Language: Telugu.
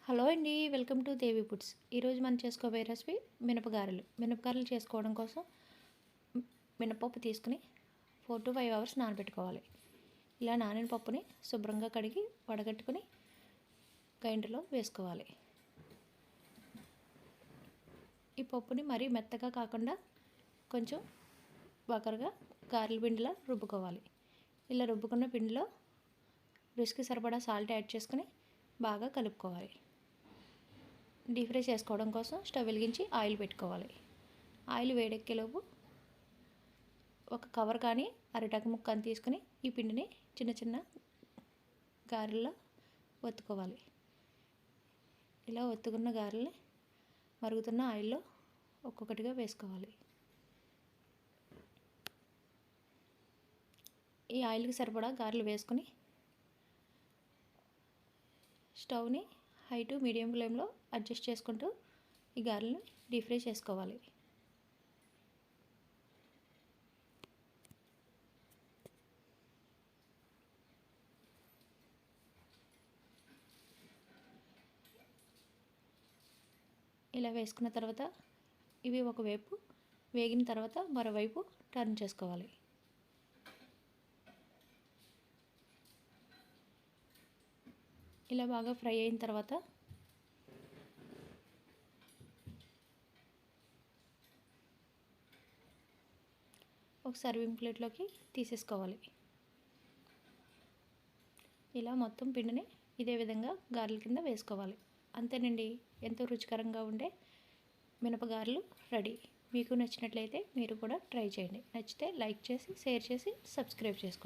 హలో అండి, వెల్కమ్ టు దేవి ఫుడ్స్. ఈరోజు మనం చేసుకోబోయే రెసిపీ మినపగారెలు చేసుకోవడం కోసం మినపప్పు తీసుకుని 4 to 5 అవర్స్ నానబెట్టుకోవాలి. ఇలా నానిన పప్పుని శుభ్రంగా కడిగి వడగట్టుకుని గ్రైండర్లో వేసుకోవాలి. ఈ పప్పుని మరీ మెత్తగా కాకుండా కొంచెం వగరుగా గారెల పిండిలా రుబ్బుకోవాలి. ఇలా రుబ్బుకున్న పిండిలో రుచికి సరిపడా సాల్ట్ యాడ్ చేసుకుని బాగా కలుపుకోవాలి. డీప్ ఫ్రై చేసుకోవడం కోసం స్టవ్ వెలిగించి ఆయిల్ పెట్టుకోవాలి. ఆయిల్ వేడెక్కేలోపు ఒక కవర్ కానీ అరిటాకు ముక్క అని తీసుకుని ఈ పిండిని చిన్న చిన్న గారెల్లో ఒత్తుకోవాలి. ఇలా ఒత్తుకున్న గారెల్ని మరుగుతున్న ఆయిల్లో ఒక్కొక్కటిగా వేసుకోవాలి. ఈ ఆయిల్కి సరిపడా గారెలు వేసుకుని స్టవ్ని హై టు మీడియం ఫ్లేమ్లో అడ్జస్ట్ చేసుకుంటూ ఈ గారెలను డీప్ ఫ్రై చేసుకోవాలి. ఇలా వేసుకున్న తర్వాత ఇవి ఒకవైపు వేగిన తర్వాత మరోవైపు టర్న్ చేసుకోవాలి. ఇలా బాగా ఫ్రై అయిన తర్వాత ఒక సర్వింగ్ ప్లేట్లోకి తీసేసుకోవాలి. ఇలా మొత్తం పిండిని ఇదే విధంగా గారెల కింద వేసుకోవాలి. అంతేనండి, ఎంతో రుచికరంగా ఉండే మినపగారెలు రెడీ. మీకు నచ్చినట్లయితే మీరు కూడా ట్రై చేయండి. నచ్చితే లైక్ చేసి, షేర్ చేసి, సబ్స్క్రైబ్ చేసుకోండి.